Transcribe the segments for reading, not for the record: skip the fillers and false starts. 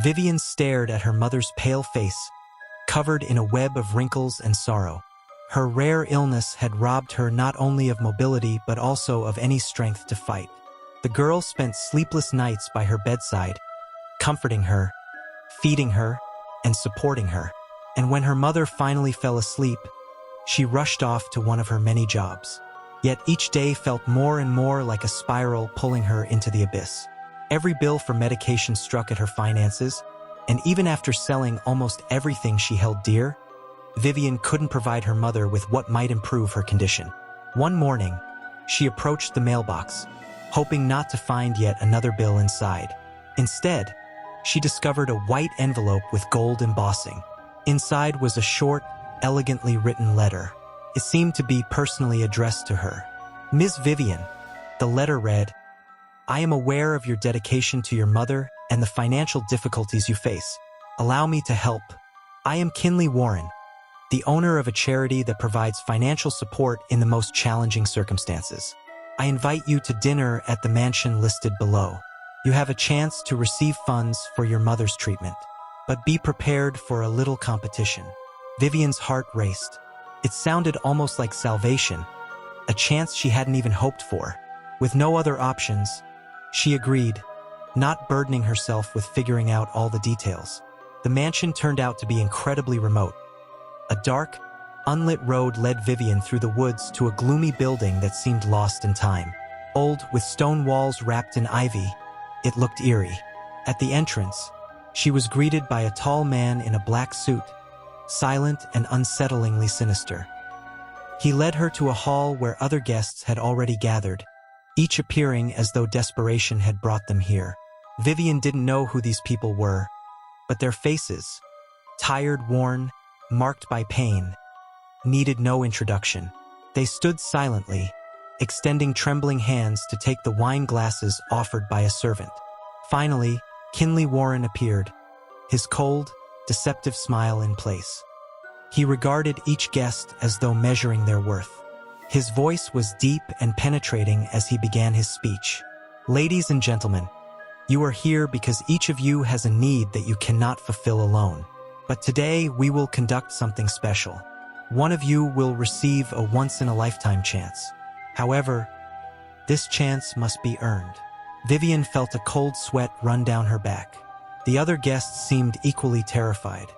Vivian stared at her mother's pale face, covered in a web of wrinkles and sorrow. Her rare illness had robbed her not only of mobility but also of any strength to fight. The girl spent sleepless nights by her bedside, comforting her, feeding her, and supporting her. And when her mother finally fell asleep, she rushed off to one of her many jobs. Yet each day felt more and more like a spiral pulling her into the abyss. Every bill for medication struck at her finances, and even after selling almost everything she held dear, Vivian couldn't provide her mother with what might improve her condition. One morning, she approached the mailbox, hoping not to find yet another bill inside. Instead, she discovered a white envelope with gold embossing. Inside was a short, elegantly written letter. It seemed to be personally addressed to her. Ms. Vivian, the letter read, "I am aware of your dedication to your mother and the financial difficulties you face. Allow me to help. I am Kinley Warren, the owner of a charity that provides financial support in the most challenging circumstances. I invite you to dinner at the mansion listed below. You have a chance to receive funds for your mother's treatment, but be prepared for a little competition." Vivian's heart raced. It sounded almost like salvation, a chance she hadn't even hoped for. With no other options, she agreed, not burdening herself with figuring out all the details. The mansion turned out to be incredibly remote. A dark, unlit road led Vivian through the woods to a gloomy building that seemed lost in time. Old, with stone walls wrapped in ivy, it looked eerie. At the entrance, she was greeted by a tall man in a black suit, silent and unsettlingly sinister. He led her to a hall where other guests had already gathered, each appearing as though desperation had brought them here. Vivian didn't know who these people were, but their faces, tired, worn, marked by pain, needed no introduction. They stood silently, extending trembling hands to take the wine glasses offered by a servant. Finally, Kinley Warren appeared, his cold, deceptive smile in place. He regarded each guest as though measuring their worth. His voice was deep and penetrating as he began his speech. "Ladies and gentlemen, you are here because each of you has a need that you cannot fulfill alone. But today we will conduct something special. One of you will receive a once-in-a-lifetime chance. However, this chance must be earned." Vivian felt a cold sweat run down her back. The other guests seemed equally terrified.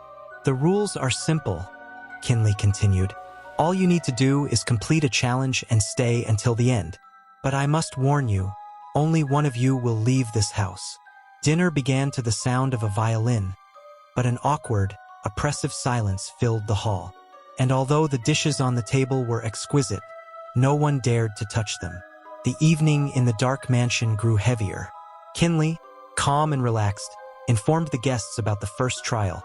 "The rules are simple," Kinley continued. "All you need to do is complete a challenge and stay until the end. But I must warn you, only one of you will leave this house." Dinner began to the sound of a violin, but an awkward, oppressive silence filled the hall. And although the dishes on the table were exquisite, no one dared to touch them. The evening in the dark mansion grew heavier. Kinley, calm and relaxed, informed the guests about the first trial.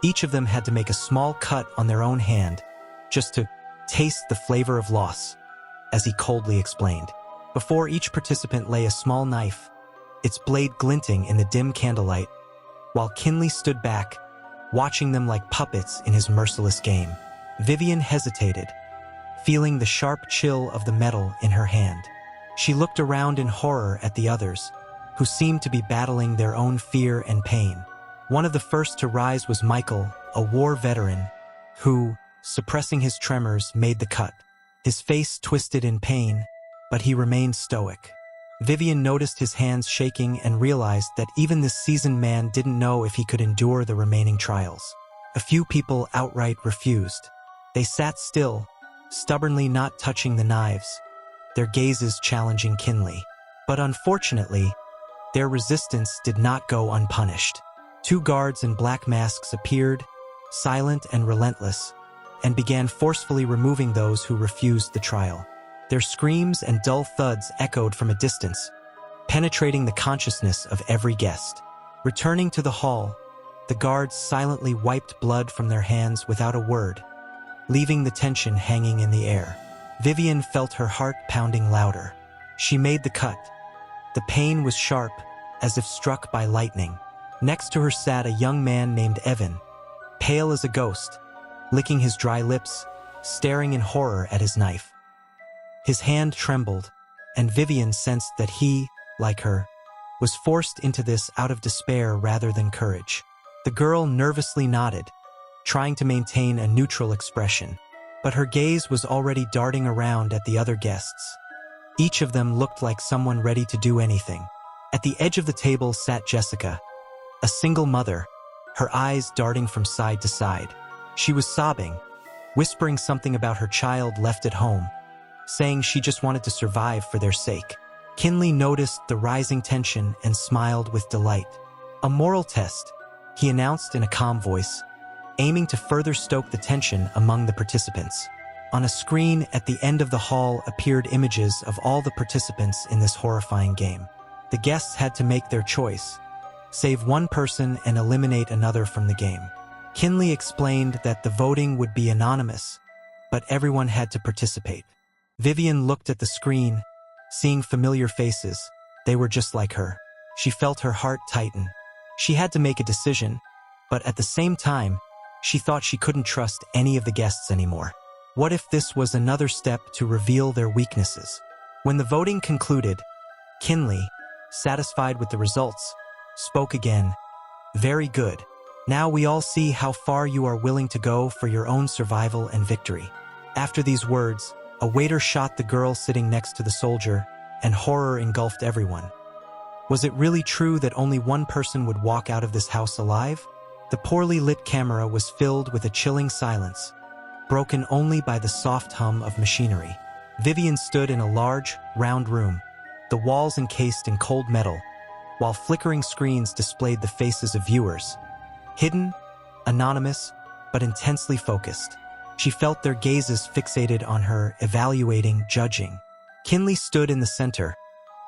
Each of them had to make a small cut on their own hand, just to taste the flavor of loss, as he coldly explained. Before each participant lay a small knife, its blade glinting in the dim candlelight, while Kinley stood back, watching them like puppets in his merciless game. Vivian hesitated, feeling the sharp chill of the metal in her hand. She looked around in horror at the others, who seemed to be battling their own fear and pain. One of the first to rise was Michael, a war veteran, who, suppressing his tremors, made the cut. His face twisted in pain, but he remained stoic. Vivian noticed his hands shaking and realized that even this seasoned man didn't know if he could endure the remaining trials. A few people outright refused. They sat still, stubbornly not touching the knives, their gazes challenging Kinley. But unfortunately, their resistance did not go unpunished. Two guards in black masks appeared, silent and relentless, and began forcefully removing those who refused the trial. Their screams and dull thuds echoed from a distance, penetrating the consciousness of every guest. Returning to the hall, the guards silently wiped blood from their hands without a word, leaving the tension hanging in the air. Vivian felt her heart pounding louder. She made the cut. The pain was sharp, as if struck by lightning. Next to her sat a young man named Evan, pale as a ghost, licking his dry lips, staring in horror at his knife. His hand trembled, and Vivian sensed that he, like her, was forced into this out of despair rather than courage. The girl nervously nodded, trying to maintain a neutral expression, but her gaze was already darting around at the other guests. Each of them looked like someone ready to do anything. At the edge of the table sat Jessica, a single mother, her eyes darting from side to side. She was sobbing, whispering something about her child left at home, saying she just wanted to survive for their sake. Kinley noticed the rising tension and smiled with delight. A moral test, he announced in a calm voice, aiming to further stoke the tension among the participants. On a screen at the end of the hall appeared images of all the participants in this horrifying game. The guests had to make their choice, save one person and eliminate another from the game. Kinley explained that the voting would be anonymous, but everyone had to participate. Vivian looked at the screen, seeing familiar faces. They were just like her. She felt her heart tighten. She had to make a decision, but at the same time, she thought she couldn't trust any of the guests anymore. What if this was another step to reveal their weaknesses? When the voting concluded, Kinley, satisfied with the results, spoke again. "Very good. Now we all see how far you are willing to go for your own survival and victory." After these words, a waiter shot the girl sitting next to the soldier, and horror engulfed everyone. Was it really true that only one person would walk out of this house alive? The poorly lit camera was filled with a chilling silence, broken only by the soft hum of machinery. Vivian stood in a large, round room, the walls encased in cold metal, while flickering screens displayed the faces of viewers. Hidden, anonymous, but intensely focused. She felt their gazes fixated on her, evaluating, judging. Kinley stood in the center,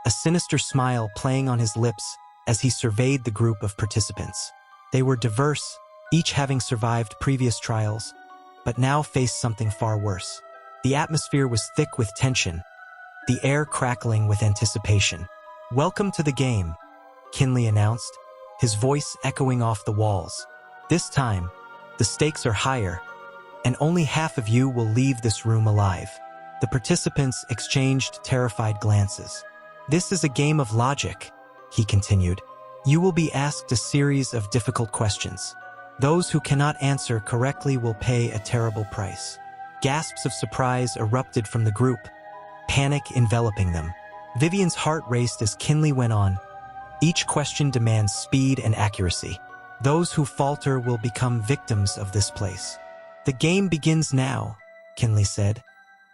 a sinister smile playing on his lips as he surveyed the group of participants. They were diverse, each having survived previous trials, but now faced something far worse. The atmosphere was thick with tension, the air crackling with anticipation. "Welcome to the game," Kinley announced, his voice echoing off the walls. "This time, the stakes are higher, and only half of you will leave this room alive." The participants exchanged terrified glances. "This is a game of logic," he continued. "You will be asked a series of difficult questions. Those who cannot answer correctly will pay a terrible price." Gasps of surprise erupted from the group, panic enveloping them. Vivian's heart raced as Kinley went on. "Each question demands speed and accuracy. Those who falter will become victims of this place." "The game begins now," Kinley said,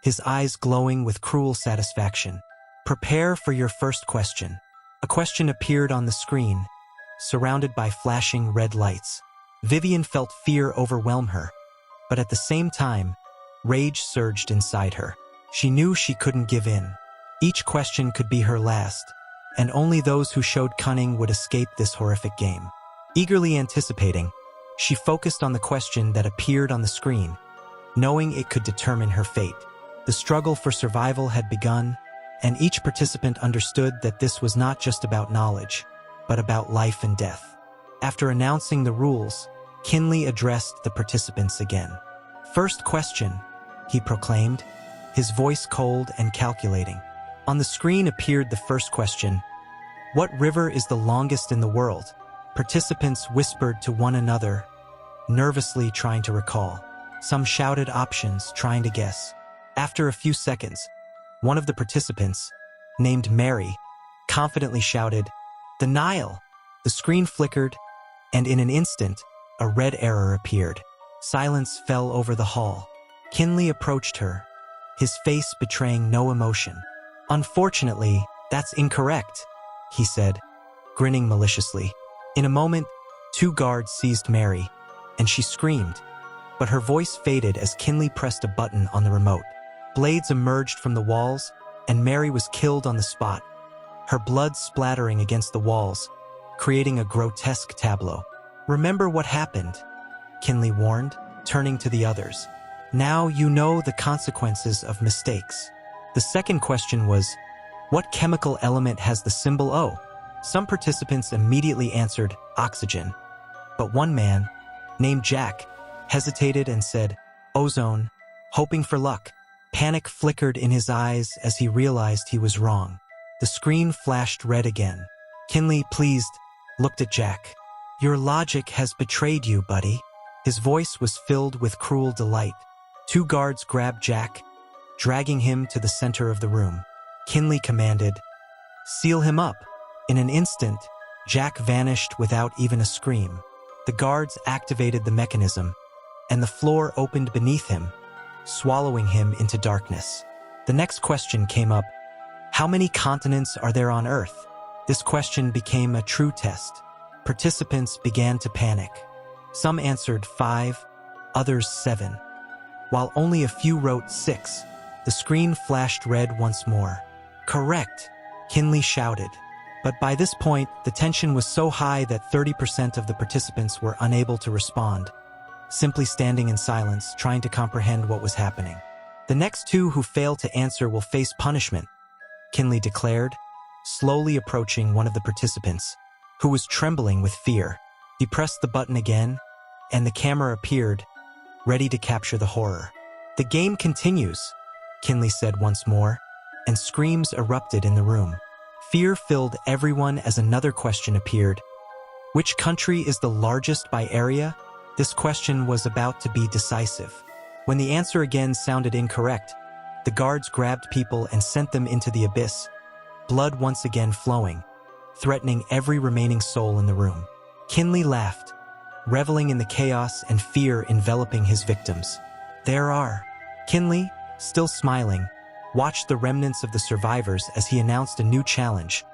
his eyes glowing with cruel satisfaction. "Prepare for your first question." A question appeared on the screen, surrounded by flashing red lights. Vivian felt fear overwhelm her, but at the same time, rage surged inside her. She knew she couldn't give in. Each question could be her last, and only those who showed cunning would escape this horrific game. Eagerly anticipating, she focused on the question that appeared on the screen, knowing it could determine her fate. The struggle for survival had begun, and each participant understood that this was not just about knowledge, but about life and death. After announcing the rules, Kinley addressed the participants again. "First question," he proclaimed, his voice cold and calculating. On the screen appeared the first question: "What river is the longest in the world?" Participants whispered to one another, nervously trying to recall. Some shouted options, trying to guess. After a few seconds, one of the participants, named Mary, confidently shouted, "The Nile!" The screen flickered, and in an instant, a red error appeared. Silence fell over the hall. Kinley approached her, his face betraying no emotion. "Unfortunately, that's incorrect," he said, grinning maliciously. In a moment, two guards seized Mary, and she screamed, but her voice faded as Kinley pressed a button on the remote. Blades emerged from the walls, and Mary was killed on the spot, her blood splattering against the walls, creating a grotesque tableau. "Remember what happened," Kinley warned, turning to the others. "Now you know the consequences of mistakes." The second question was, "What chemical element has the symbol O?" Some participants immediately answered oxygen, but one man, named Jack, hesitated and said, "Ozone," hoping for luck. Panic flickered in his eyes as he realized he was wrong. The screen flashed red again. Kinley, pleased, looked at Jack. Your logic has betrayed you, buddy. His voice was filled with cruel delight. Two guards grabbed Jack, dragging him to the center of the room. Kinley commanded, "Seal him up." In an instant, Jack vanished without even a scream. The guards activated the mechanism, and the floor opened beneath him, swallowing him into darkness. The next question came up: how many continents are there on Earth? This question became a true test. Participants began to panic. Some answered 5, others 7. While only a few wrote 6, the screen flashed red once more. "Correct," Kinley shouted. But by this point, the tension was so high that 30% of the participants were unable to respond, simply standing in silence, trying to comprehend what was happening. "The next 2 who fail to answer will face punishment," Kinley declared, slowly approaching one of the participants, who was trembling with fear. He pressed the button again, and the camera appeared, ready to capture the horror. "The game continues," Kinley said once more, and screams erupted in the room. Fear filled everyone as another question appeared. Which country is the largest by area? This question was about to be decisive. When the answer again sounded incorrect, the guards grabbed people and sent them into the abyss, blood once again flowing, threatening every remaining soul in the room. Kinley laughed, reveling in the chaos and fear enveloping his victims. Kinley, still smiling, watched the remnants of the survivors as he announced a new challenge,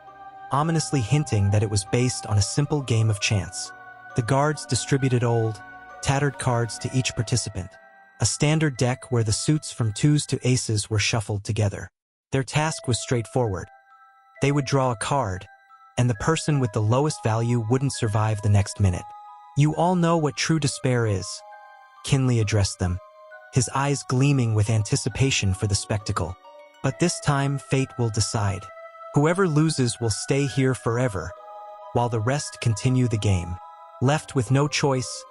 ominously hinting that it was based on a simple game of chance. The guards distributed old, tattered cards to each participant, a standard deck where the suits from 2s to aces were shuffled together. Their task was straightforward. They would draw a card, and the person with the lowest value wouldn't survive the next minute. "You all know what true despair is," Kinley addressed them, his eyes gleaming with anticipation for the spectacle. "But this time, fate will decide. Whoever loses will stay here forever, while the rest continue the game." Left with no choice,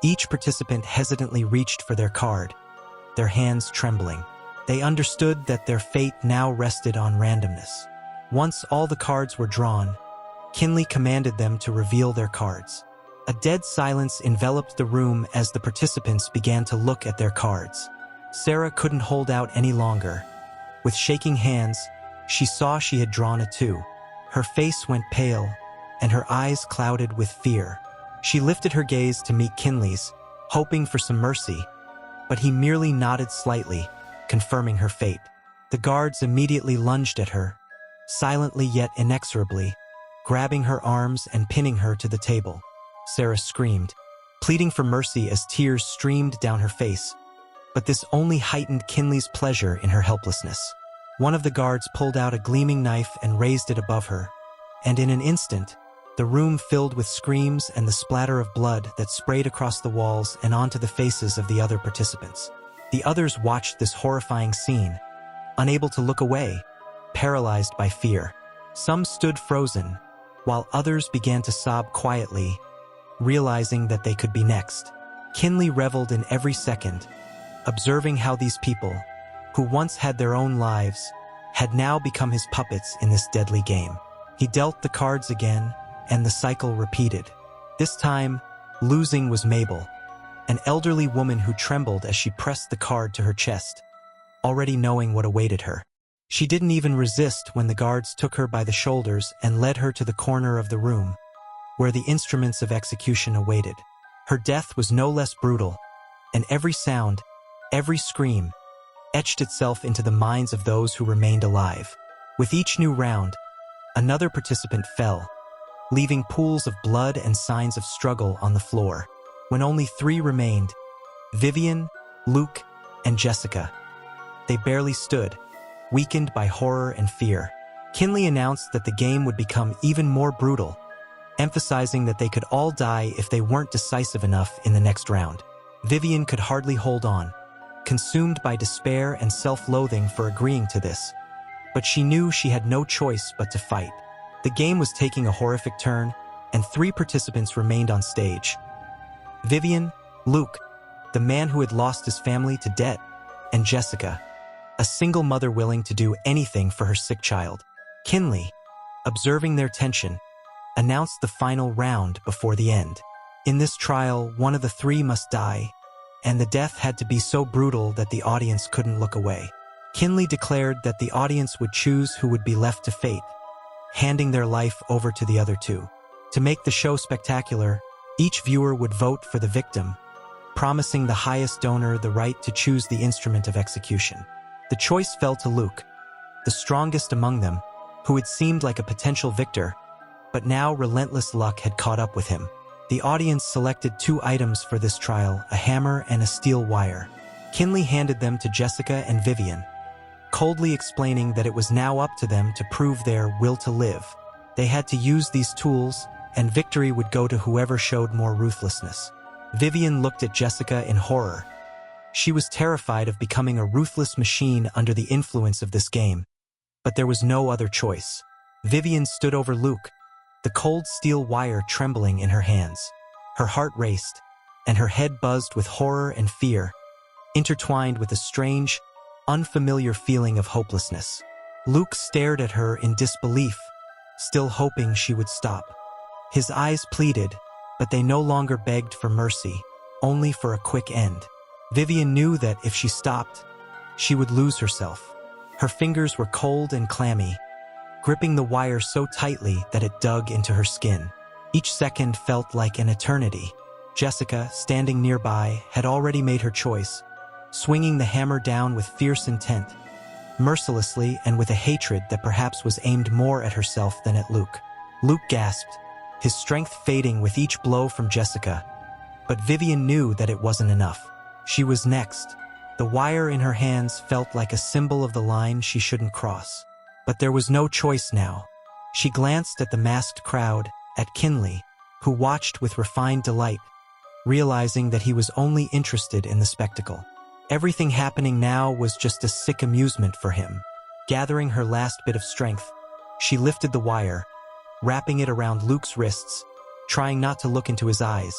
each participant hesitantly reached for their card, their hands trembling. They understood that their fate now rested on randomness. Once all the cards were drawn, Kinley commanded them to reveal their cards. A dead silence enveloped the room as the participants began to look at their cards. Sarah couldn't hold out any longer. With shaking hands, she saw she had drawn a 2. Her face went pale, and her eyes clouded with fear. She lifted her gaze to meet Kinley's, hoping for some mercy, but he merely nodded slightly, confirming her fate. The guards immediately lunged at her, silently yet inexorably, grabbing her arms and pinning her to the table. Sarah screamed, pleading for mercy as tears streamed down her face, but this only heightened Kinley's pleasure in her helplessness. One of the guards pulled out a gleaming knife and raised it above her, and in an instant, the room filled with screams and the splatter of blood that sprayed across the walls and onto the faces of the other participants. The others watched this horrifying scene, unable to look away, paralyzed by fear. Some stood frozen, while others began to sob quietly, realizing that they could be next. Kinley reveled in every second, observing how these people, who once had their own lives, had now become his puppets in this deadly game. He dealt the cards again, and the cycle repeated. This time, losing was Mabel, an elderly woman who trembled as she pressed the card to her chest, already knowing what awaited her. She didn't even resist when the guards took her by the shoulders and led her to the corner of the room, where the instruments of execution awaited. Her death was no less brutal, and every sound, every scream, etched itself into the minds of those who remained alive. With each new round, another participant fell, leaving pools of blood and signs of struggle on the floor. When only 3 remained, Vivian, Luke, and Jessica, they barely stood, weakened by horror and fear. Kinley announced that the game would become even more brutal, emphasizing that they could all die if they weren't decisive enough in the next round. Vivian could hardly hold on, consumed by despair and self-loathing for agreeing to this, but she knew she had no choice but to fight. The game was taking a horrific turn, and 3 participants remained on stage. Vivian, Luke, the man who had lost his family to debt, and Jessica, a single mother willing to do anything for her sick child. Kinley, observing their tension, announced the final round before the end. In this trial, one of the three must die, and the death had to be so brutal that the audience couldn't look away. Kinley declared that the audience would choose who would be left to fate, handing their life over to the other two. To make the show spectacular, each viewer would vote for the victim, promising the highest donor the right to choose the instrument of execution. The choice fell to Luke, the strongest among them, who had seemed like a potential victor, but now relentless luck had caught up with him. The audience selected two items for this trial, a hammer and a steel wire. Kinley handed them to Jessica and Vivian, coldly explaining that it was now up to them to prove their will to live. They had to use these tools, and victory would go to whoever showed more ruthlessness. Vivian looked at Jessica in horror. She was terrified of becoming a ruthless machine under the influence of this game, but there was no other choice. Vivian stood over Luke, the cold steel wire trembling in her hands. Her heart raced, and her head buzzed with horror and fear, intertwined with a strange, unfamiliar feeling of hopelessness. Luke stared at her in disbelief, still hoping she would stop. His eyes pleaded, but they no longer begged for mercy, only for a quick end. Vivian knew that if she stopped, she would lose herself. Her fingers were cold and clammy, gripping the wire so tightly that it dug into her skin. Each second felt like an eternity. Jessica, standing nearby, had already made her choice, swinging the hammer down with fierce intent, mercilessly and with a hatred that perhaps was aimed more at herself than at Luke. Luke gasped, his strength fading with each blow from Jessica. But Vivian knew that it wasn't enough. She was next. The wire in her hands felt like a symbol of the line she shouldn't cross. But there was no choice now. She glanced at the masked crowd, at Kinley, who watched with refined delight, realizing that he was only interested in the spectacle. Everything happening now was just a sick amusement for him. Gathering her last bit of strength, she lifted the wire, wrapping it around Luke's wrists, trying not to look into his eyes,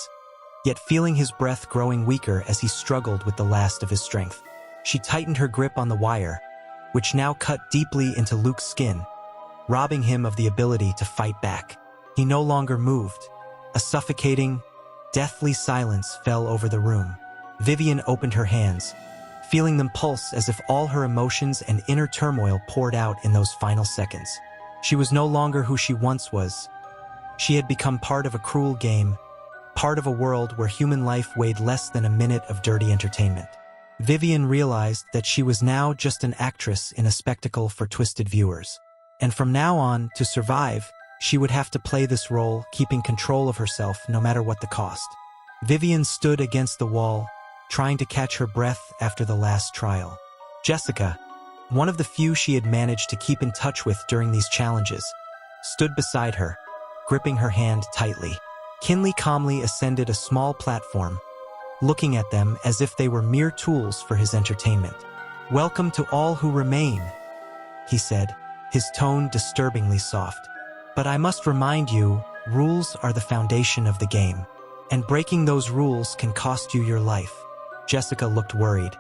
yet feeling his breath growing weaker as he struggled with the last of his strength. She tightened her grip on the wire, which now cut deeply into Luke's skin, robbing him of the ability to fight back. He no longer moved. A suffocating, deathly silence fell over the room. Vivian opened her hands, feeling them pulse as if all her emotions and inner turmoil poured out in those final seconds. She was no longer who she once was. She had become part of a cruel game, part of a world where human life weighed less than a minute of dirty entertainment. Vivian realized that she was now just an actress in a spectacle for twisted viewers. And from now on, to survive, she would have to play this role, keeping control of herself no matter what the cost. Vivian stood against the wall, trying to catch her breath after the last trial. Jessica, one of the few she had managed to keep in touch with during these challenges, stood beside her, gripping her hand tightly. Kinley calmly ascended a small platform, looking at them as if they were mere tools for his entertainment. "Welcome to all who remain," he said, his tone disturbingly soft. "But I must remind you, rules are the foundation of the game, and breaking those rules can cost you your life." Jessica looked worried,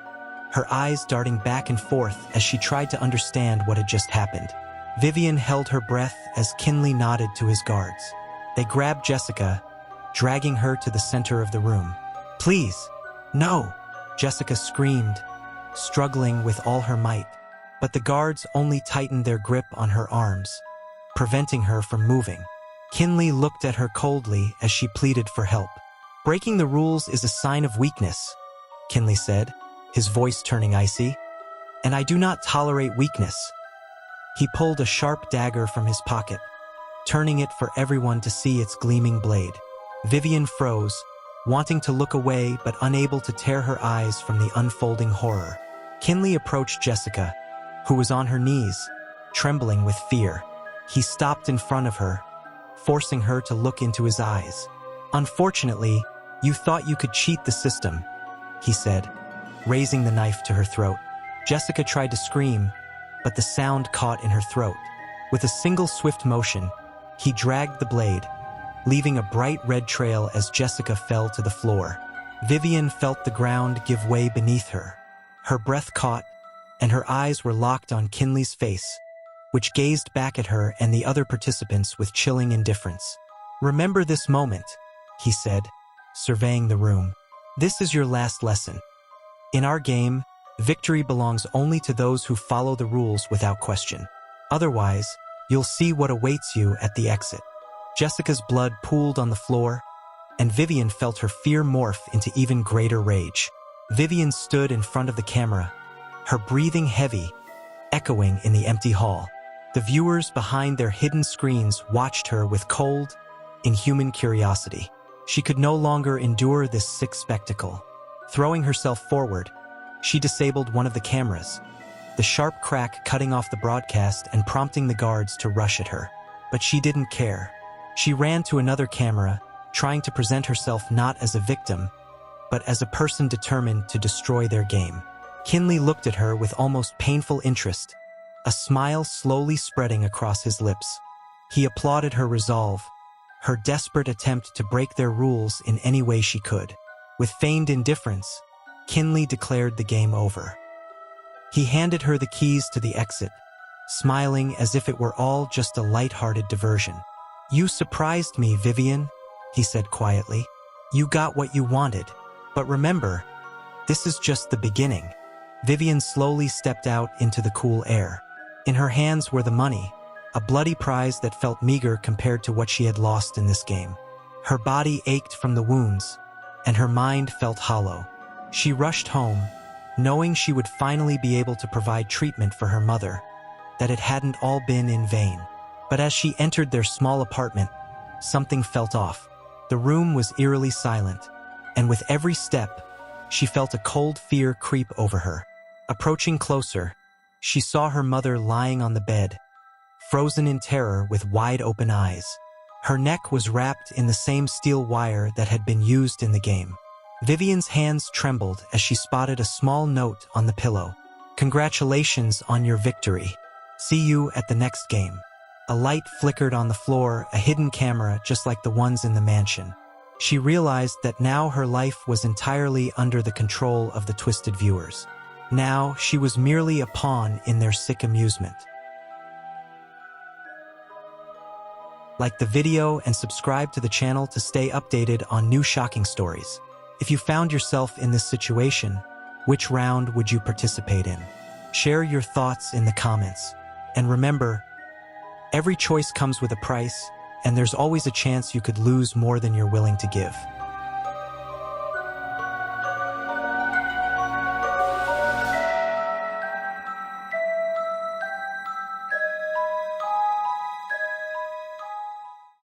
her eyes darting back and forth as she tried to understand what had just happened. Vivian held her breath as Kinley nodded to his guards. They grabbed Jessica, dragging her to the center of the room. "Please, no!" Jessica screamed, struggling with all her might. But the guards only tightened their grip on her arms, preventing her from moving. Kinley looked at her coldly as she pleaded for help. "Breaking the rules is a sign of weakness," Kinley said, his voice turning icy. "And I do not tolerate weakness." He pulled a sharp dagger from his pocket, turning it for everyone to see its gleaming blade. Vivian froze, wanting to look away but unable to tear her eyes from the unfolding horror. Kinley approached Jessica, who was on her knees, trembling with fear. He stopped in front of her, forcing her to look into his eyes. "Unfortunately, you thought you could cheat the system," he said, raising the knife to her throat. Jessica tried to scream, but the sound caught in her throat. With a single swift motion, he dragged the blade, leaving a bright red trail as Jessica fell to the floor. Vivian felt the ground give way beneath her. Her breath caught, and her eyes were locked on Kinley's face, which gazed back at her and the other participants with chilling indifference. "Remember this moment," he said, surveying the room. "This is your last lesson. In our game, victory belongs only to those who follow the rules without question. Otherwise, you'll see what awaits you at the exit." Jessica's blood pooled on the floor, and Vivian felt her fear morph into even greater rage. Vivian stood in front of the camera, her breathing heavy, echoing in the empty hall. The viewers behind their hidden screens watched her with cold, inhuman curiosity. She could no longer endure this sick spectacle. Throwing herself forward, she disabled one of the cameras, the sharp crack cutting off the broadcast and prompting the guards to rush at her. But she didn't care. She ran to another camera, trying to present herself not as a victim, but as a person determined to destroy their game. Kinley looked at her with almost painful interest, a smile slowly spreading across his lips. He applauded her resolve, her desperate attempt to break their rules in any way she could. With feigned indifference, Kinley declared the game over. He handed her the keys to the exit, smiling as if it were all just a light-hearted diversion. "You surprised me, Vivian," he said quietly. "You got what you wanted. But remember, this is just the beginning." Vivian slowly stepped out into the cool air. In her hands were the money, a bloody prize that felt meager compared to what she had lost in this game. Her body ached from the wounds, and her mind felt hollow. She rushed home, knowing she would finally be able to provide treatment for her mother, that it hadn't all been in vain. But as she entered their small apartment, something felt off. The room was eerily silent, and with every step, she felt a cold fear creep over her. Approaching closer, she saw her mother lying on the bed, frozen in terror with wide-open eyes. Her neck was wrapped in the same steel wire that had been used in the game. Vivian's hands trembled as she spotted a small note on the pillow. "Congratulations on your victory. See you at the next game." A light flickered on the floor, a hidden camera just like the ones in the mansion. She realized that now her life was entirely under the control of the twisted viewers. Now she was merely a pawn in their sick amusement. Like the video and subscribe to the channel to stay updated on new shocking stories. If you found yourself in this situation, which round would you participate in? Share your thoughts in the comments. And remember, every choice comes with a price, and there's always a chance you could lose more than you're willing to give.